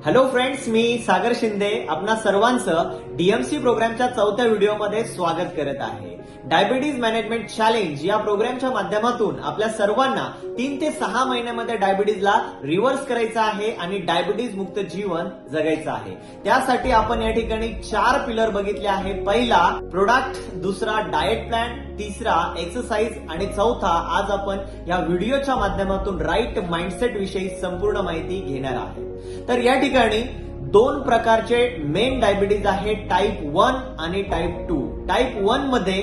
Hello friends, मी सागर शिंदे आपणा सर्वांचं DMC प्रोग्रामच्या 4थ्या व्हिडिओमध्ये स्वागत करत आहे. डायबिटीज मॅनेजमेंट चॅलेंज या प्रोग्रामच्या माध्यमातून आपल्या सर्वांना 3 ते 6 महिन्यामध्ये डायबिटीजला रिव्हर्स करायचं आहे आणि डायबिटीज मुक्त जीवन जगायचं आहे. त्यासाठी आपण या ठिकाणी 4 पिलर बघितले आहे. पहिला प्रोडक्ट, दुसरा डाएट प्लॅन, तिसरा एक्सरसाइज आणि चौथा आज आपण या व्हिडिओच्या माध्यमातून राईट माइंडसेट विषयी संपूर्ण माहिती घेणार आहे. तर या ठिकाणी 2 प्रकारचे मेन डायबिटीज आहे, टाईप 1 आणि टाईप 2. टाईप 1 मध्ये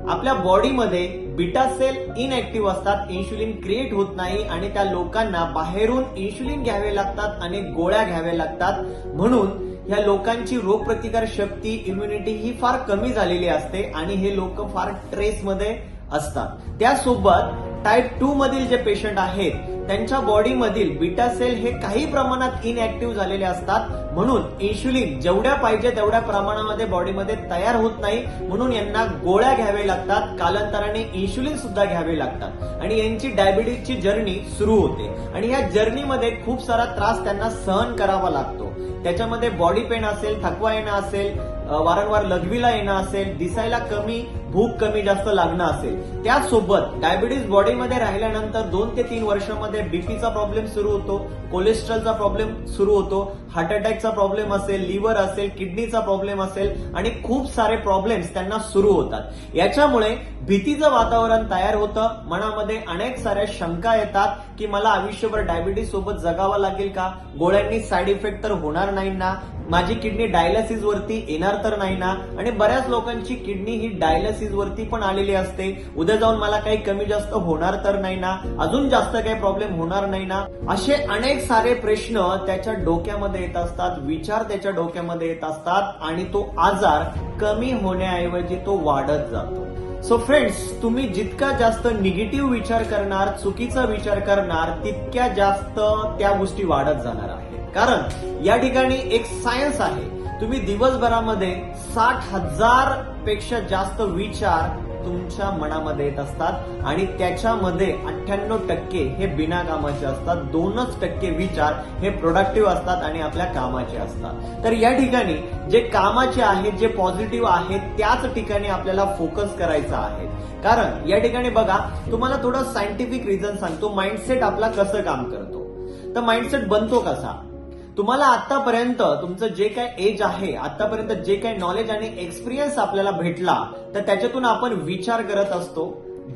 आपल्या बॉडीमध्ये बीटा सेल इनएक्टिव्ह असतात, इन्शुलिन क्रिएट होत नाही आणि त्या लोकांना बाहेरून इन्शुलिन घ्यावे लागतात आणि गोळ्या घ्याव्या लागतात. म्हणून या लोकांची रोगप्रतिकार शक्ती, इम्युनिटी ही फार कमी झालेली असते आणि हे लोक फार स्ट्रेसमध्ये असतात. त्यासोबत टाईप 2 मधील जे पेशंट आहेत त्यांच्या बॉडीमधील बीटा सेल हे काही प्रमाणात इनएक्टिव्ह झालेले असतात. म्हणून इन्शुलिन जेवढ्या पाहिजे तेवढ्या प्रमाणामध्ये बॉडीमध्ये तयार होत नाही, म्हणून यांना गोळ्या घ्याव्या लागतात, कालांतराने इन्शुलिन सुद्धा घ्यावे लागतात आणि यांची डायबिटीजची जर्नी सुरू होते आणि या जर्नीमध्ये खूप सारा त्रास त्यांना सहन करावा लागतो. त्याच्यामध्ये बॉडी पेन असेल, थकवा येणं असेल, वारंवार लघवीला येणं असेल, दिसायला कमी, भूक कमी जास्त लागणं असेल. त्यासोबत डायबिटीज बॉडीमध्ये राहिल्यानंतर 2 ते 3 वर्षामध्ये बीपीचा प्रॉब्लेम सुरू होतो, कोलेस्ट्रॉलचा प्रॉब्लेम सुरू होतो, हार्ट अटॅकचा प्रॉब्लेम असेल, लिव्हर असेल, किडनीचा प्रॉब्लेम असेल आणि खूप सारे प्रॉब्लेम्स त्यांना सुरू होतात. याच्यामुळे भीतीचं वातावरण तयार होतं, मनामध्ये अनेक साऱ्या शंका येतात की मला आयुष्यभर डायबिटीज सोबत जगावं लागेल का, गोळ्यांनी साईड इफेक्ट तर होणार नाही ना, माझी किडनी डायलिसिस वरती येणार तर नाही ना. आणि बऱ्याच लोकांची किडनी ही डायलिसिस वरती पण आलेली असते, उद्या जाऊन मला काही कमी जास्त होणार तर नाही ना, अजून जास्त काही प्रॉब्लेम होणार नाही ना. असे अनेक सारे प्रश्न त्याच्या डोक्यामध्ये येत असतात, विचार त्याच्या डोक्यामध्ये येत असतात आणि तो आजार कमी होण्याऐवजी तो वाढत जातो. सो फ्रेंड्स, तुम्ही जितका जास्त निगेटिव्ह विचार करणार, चुकीचा विचार करणार, तितक्या जास्त त्या गोष्टी वाढत जाणार आहे. कारण या ठिकाणी एक सायन्स आहे. तुम्ही दिवसभरामध्ये 60,000 पेक्षा जास्त विचार तुमच्या मनामध्ये येत असतात आणि त्याच्यामध्ये 98% हे बिना कामाचे असतात, 2% विचार हे प्रोडक्टिव्ह असतात आणि आपल्या कामाचे असतात. तर या ठिकाणी जे कामाचे आहेत, जे पॉझिटिव्ह आहेत, त्याच ठिकाणी आपल्याला फोकस करायचा आहे. कारण या ठिकाणी बघा, तुम्हाला थोडं सायंटिफिक रिझन सांगतो, माइंडसेट आपला कसं काम करतो. तर माइंडसेट बनतो कसा. तुम्हाला आतापर्यंत तुमचं जे काय एज आहे, आतापर्यंत जे काय नॉलेज आणि एक्सपिरियन्स आपल्याला भेटला, तर त्याच्यातून आपण विचार करत असतो,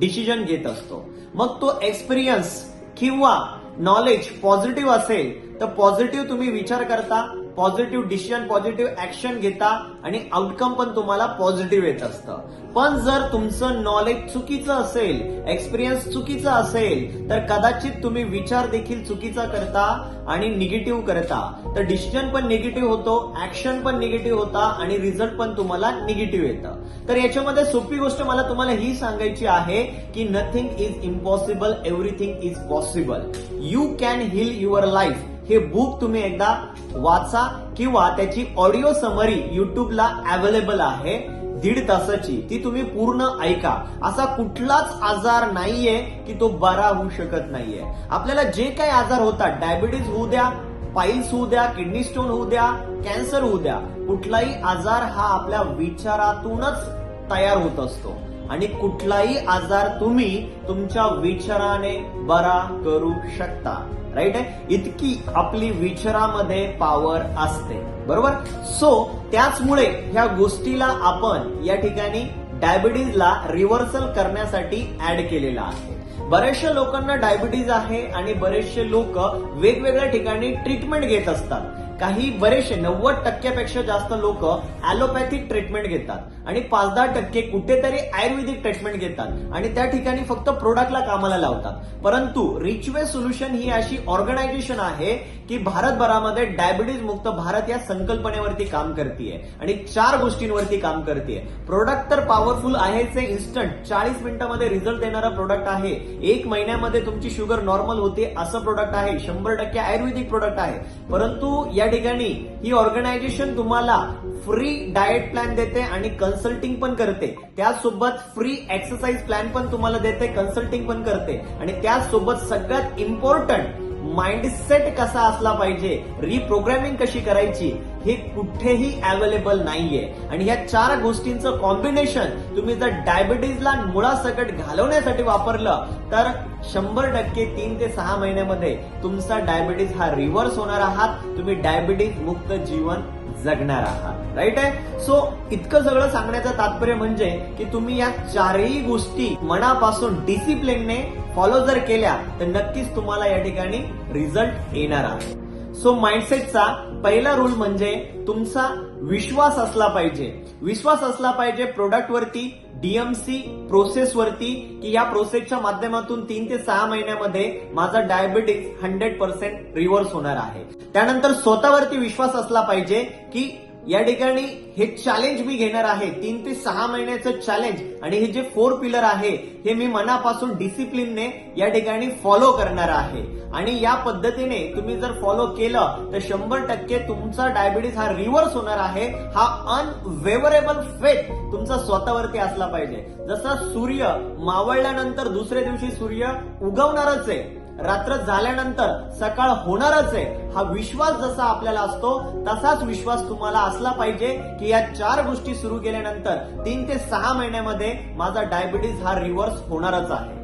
डिसिजन घेत असतो. मग तो एक्सपिरियन्स किंवा नॉलेज पॉझिटिव्ह असेल तर पॉझिटिव्ह तुम्ही विचार करता, पॉझिटिव्ह डिसिजन, पॉझिटिव्ह ऍक्शन घेता आणि आउटकम पण तुम्हाला पॉझिटिव्ह येत असतं. पण जर तुमचं नॉलेज चुकीचं असेल, एक्सपिरियन्स चुकीचा असेल, तर कदाचित तुम्ही विचार देखील चुकीचा करता आणि निगेटिव्ह करता. तर डिसिजन पण निगेटिव्ह होतो, ऍक्शन पण निगेटिव्ह होता आणि रिझल्ट पण तुम्हाला निगेटिव्ह येतं. तर याच्यामध्ये सोपी गोष्ट मला तुम्हाला ही सांगायची आहे की nothing is impossible, everything is possible. You can heal your life हे बुक तुम्ही एकदा वाचा किंवा त्याची ऑडिओ समरी युट्यूबला अवेलेबल आहे 1.5 तासाची, ती तुम्ही पूर्ण ऐका. असा कुठलाच आजार नाहीये की तो बरा होऊ शकत नाहीये. आपल्याला जे काही आजार होतात, डायबिटीज होऊ द्या, पाईल्स होऊ द्या, किडनी स्टोन होऊ द्या, कॅन्सर होऊ द्या, कुठलाही आजार हा आपल्या विचारातूनच तयार होत असतो आणि कुठलाही आजार तुम्ही तुमच्या विचाराने बरा करू शकता. राईट आहे, इतकी आपली विचारामध्ये पॉवर असते, बरोबर. सो त्याचमुळे ह्या गोष्टीला आपण या ठिकाणी डायबिटीजला रिव्हर्सल करण्यासाठी ऍड केलेला आहे. बऱ्याचशा लोकांना डायबिटीज आहे आणि बरेचसे लोक वेगवेगळ्या ठिकाणी ट्रीटमेंट घेत असतात. काही बरेचसे 90% पेक्षा जास्त लोक ऍलोपॅथिक ट्रीटमेंट घेतात आणि 5-10% कुठेतरी आयुर्वेदिक ट्रीटमेंट घेतात आणि त्या ठिकाणी फक्त प्रोडक्टला कामाला लावतात. परंतु रिचवे सोल्युशन ही अशी ऑर्गनायझेशन आहे की भारतभरामध्ये डायबिटीज मुक्त भारत या संकल्पनेवरती काम करते आणि 4 गोष्टींवरती काम करते. प्रोडक्ट तर पॉवरफुल आहेच, इन्स्टंट 40 मिनिटांमध्ये रिझल्ट देणारा प्रोडक्ट आहे. 1 महिन्यामध्ये तुमची शुगर नॉर्मल होते असं प्रोडक्ट आहे. 100% आयुर्वेदिक प्रोडक्ट आहे. परंतु या ठिकाणी ही ऑर्गनायझेशन तुम्हाला फ्री डाएट प्लॅन देते आणि कन्सल्टिंग पण करते. त्याचसोबत फ्री एक्सरसाइज प्लॅन पण तुम्हाला देते, कन्सल्टिंग पण करते आणि त्याचसोबत सगळ्यात इम्पॉर्टंट माइंडसेट कसा असला पाहिजे, रिप्रोग्रामिंग कशी करायची, हे कुठेही अवेलेबल नाहीये. आणि ह्या 4 गोष्टींचं कॉम्बिनेशन तुम्ही जर डायबिटीजला मुळासकट घालवण्यासाठी वापरलं तर 100% 3 ते 6 महिन्यामध्ये तुमचा डायबिटीज हा रिव्हर्स होणार आहात. तुम्ही डायबिटीज मुक्त जीवन जगणार आहात. राईट आहे. सो इतकं सगळं सांगण्याचं तात्पर्य म्हणजे की तुम्ही या 4ही गोष्टी मनापासून डिसिप्लिनने फॉलो जर केल्या तर नक्कीच तुम्हाला या ठिकाणी रिझल्ट येणार आहे. सो माइंडसेटचा पहिला रूल म्हणजे तुमचा विश्वास असला पाहिजे. विश्वास असला पाहिजे प्रोडक्टवरती, डीएमसी प्रोसेसवरती, की या प्रोसेसच्या माध्यमातून 3 ते 6 महिन्यामध्ये माझा डायबिटीज 100% रिव्हर्स होणार आहे. त्यानंतर स्वतःवरती विश्वास असला पाहिजे की या ठिकाणी हे चॅलेंज मी घेणार आहे, 3 ते 6 महिन्याचं चॅलेंज, आणि हे जे 4 पिलर आहे हे मी मनापासून डिसिप्लिनने या ठिकाणी फॉलो करणार आहे. आणि या पद्धतीने तुम्ही जर फॉलो केलं तर 100% तुमचा डायबिटीज हा रिव्हर्स होणार आहे. हा अनवेवरेबल फेथ तुमचा स्वतःवरती असला पाहिजे. जसा सूर्य मावळल्यानंतर दुसऱ्या दिवशी सूर्य उगवणारच आहे, रात्र झाल्यानंतर सकाळ होणारच आहे, हा विश्वास जसा आपल्याला असतो तसाच विश्वास तुम्हाला असला पाहिजे की या 4 गोष्टी सुरू केल्यानंतर 3 ते 6 महिन्यामध्ये माझा डायबिटीज हा रिव्हर्स होणारच आहे.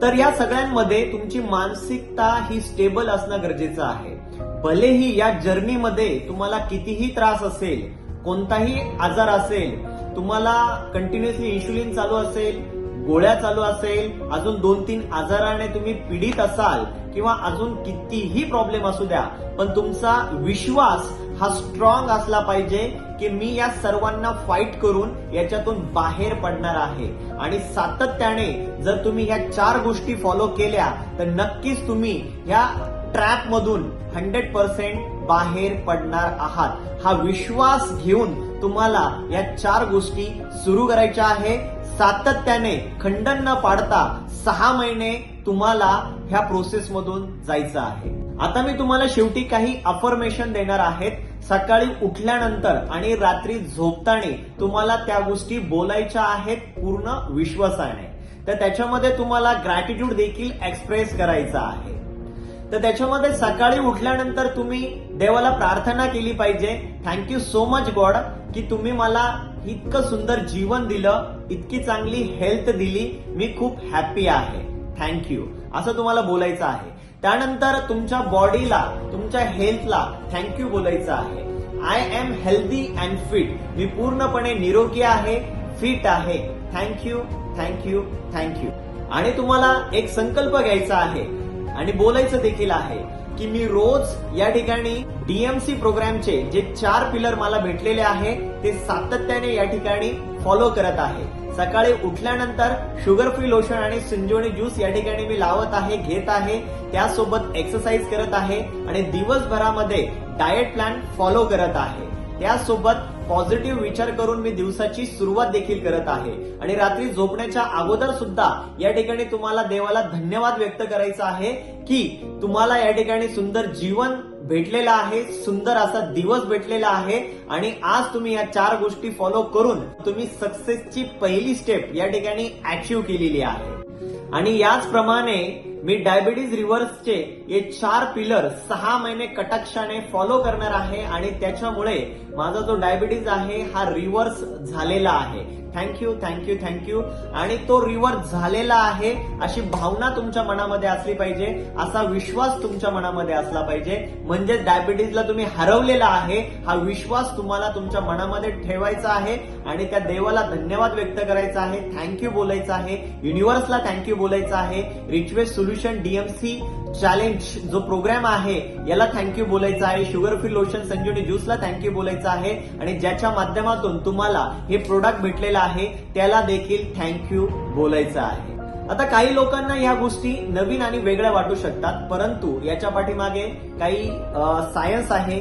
तर या सगळ्यांमध्ये तुमची मानसिकता ही स्टेबल असणं गरजेचं आहे. भलेही या जर्नीमध्ये तुम्हाला कितीही त्रास असेल, कोणताही आजार असेल, तुम्हाला कंटिन्युअसली इन्शुलिन चालू असेल, गोळ्या चालू असेल, अजून 2-3 आजाराने तुम्ही पीडित असाल किंवा अजून कितीही प्रॉब्लेम असू द्या, पण तुमचा विश्वास हा स्ट्रॉंग असला पाहिजे की मी या सर्वांना फाईट करून याच्यातून बाहेर पडणार आहे. आणि सातत्याने जर तुम्ही ह्या 4 गोष्टी फॉलो केल्या तर नक्कीच तुम्ही ह्या ट्रॅप मधून 100% बाहेर पडणार आहात. हा विश्वास घेऊन तुम्हाला या 4 गोष्टी सुरू करायच्या आहे. सातत्याने खंडन न पाडता 6 महिने तुम्हाला ह्या प्रोसेस मधून जायचं आहे. आता मी तुम्हाला शेवटी काही अफर्मेशन देणार आहेत. सकाळी उठल्यानंतर आणि रात्री झोपताना तुम्हाला त्या गोष्टी बोलायच्या आहेत पूर्ण विश्वासाने. तर त्याच्यामध्ये तुम्हाला ग्रॅटिट्यूड देखील एक्सप्रेस करायचा आहे. तर त्याच्यामध्ये सकाळी उठल्यानंतर तुम्ही देवाला प्रार्थना केली पाहिजे, थँक्यू सो मच गॉड की तुम्ही मला इतकं सुंदर जीवन दिलं, इतकी चांगली हेल्थ दिली, मी खूप हॅपी आहे, थँक्यू, असं तुम्हाला बोलायचं आहे. त्यानंतर तुमच्या बॉडीला, तुमच्या हेल्थला थँक्यू बोलायचं आहे. I am healthy and fit, मी पूर्णपणे निरोगी आहे, फिट आहे, थँक्यू थँक्यू थँक्यू. आणि तुम्हाला एक संकल्प घ्यायचा आहे आणि बोलायचं देखील आहे की मी रोज या ठिकाणी डीएमसी प्रोग्रामचे जे 4 पिलर मला भेटलेले आहे ते सातत्याने या ठिकाणी फॉलो करत आहे. सकाळी उठल्यानंतर शुगर फ्री लोशन आणि संजीवनी ज्यूस या ठिकाणी मी लावत आहे, घेत आहे, त्यासोबत एक्सरसाइज करत आहे आणि दिवसभरामध्ये डाएट प्लॅन फॉलो करत आहे. त्यासोबत पॉझिटिव्ह विचार करून मी दिवसाची सुरुवात देखील करत आहे. आणि रात्री झोपण्याच्या अगोदर सुद्धा या ठिकाणी तुम्हाला देवाला धन्यवाद व्यक्त करायचा आहे की तुम्हाला या ठिकाणी सुंदर जीवन भेटलेला आहे, सुंदर असा दिवस भेटलेला आहे आणि आज तुम्ही या 4 गोष्टी फॉलो करून तुम्ही सक्सेसची पहिली स्टेप या ठिकाणी अचीव्ह केलेली आहे. आणि याचप्रमाणे मी डायबिटीज रिव्हर्सचे हे 4 पिलर 6 महिने कटाक्षाने फॉलो करणार आहे आणि त्याच्यामुळे माझा जो डायबिटीज आहे हा रिव्हर्स झालेला आहे. Thank you thank you thank you. आणि तो रिव्हर्स झालेला आहे अशी भावना तुमच्या मनामध्ये असली पाहिजे, असा विश्वास तुमच्या मनामध्ये असला पाहिजे. म्हणजे डायबिटीजला तुम्ही हरवलेला आहे हा विश्वास तुम्हाला तुमच्या मनामध्ये ठेवायचा आहे आणि त्या देवाला धन्यवाद व्यक्त करायचा आहे, थँक्यू बोलायचं आहे, युनिव्हर्सला थँक्यू बोलायचं आहे, रिचवेस्ट सोल्युशन डीएमसी चॅलेंज जो प्रोग्राम आहे याला थँक्यू बोलायचं आहे, शुगर फ्री लोशन संजीवनी ज्यूसला थँक्यू बोलायचं आहे आणि ज्याच्या माध्यमातून तुम्हाला हे प्रोडक्ट भेटलेलं आहे त्याला देखील थँक्यू बोलायचं आहे. आता काही लोकांना ह्या गोष्टी नवीन आणि वेगळ्या वाटू शकतात, परंतु याच्या पाठीमागे काही सायन्स आहे,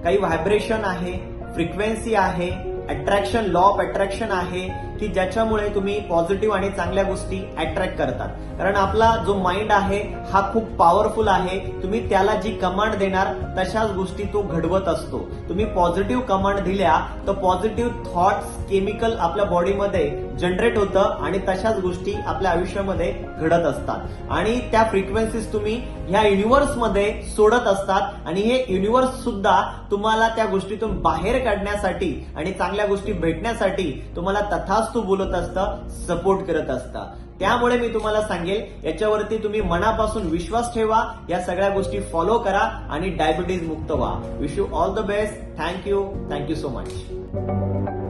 काही व्हायब्रेशन आहे, फ्रिक्वेन्सी आहे, अट्रॅक्शन, लॉ ऑफ अट्रॅक्शन आहे की ज्याच्यामुळे तुम्ही पॉझिटिव्ह आणि चांगल्या गोष्टी अट्रॅक्ट करतात. कारण आपला जो माइंड आहे हा खूप पॉवरफुल आहे. तुम्ही त्याला जी कमांड देणार तशाच गोष्टी तो घडवत असतो. तुम्ही पॉझिटिव्ह कमांड दिल्या तर पॉझिटिव्ह थॉट्स केमिकल आपल्या बॉडीमध्ये जनरेट होतं आणि तशाच गोष्टी आपल्या आयुष्यामध्ये घडत असतात आणि त्या फ्रिक्वेन्सीज तुम्ही ह्या युनिव्हर्समध्ये सोडत असतात आणि हे युनिव्हर्स सुद्धा तुम्हाला त्या गोष्टीतून बाहेर काढण्यासाठी आणि चांगल्या गोष्टी भेटण्यासाठी तुम्हाला तथास्तु बोलत असतं, सपोर्ट करत असतं. त्यामुळे मी तुम्हाला सांगेल याच्यावरती तुम्ही मनापासून विश्वास ठेवा, या सगळ्या गोष्टी फॉलो करा आणि डायबिटीज मुक्त व्हा. Wish you all the best. Thank you so much.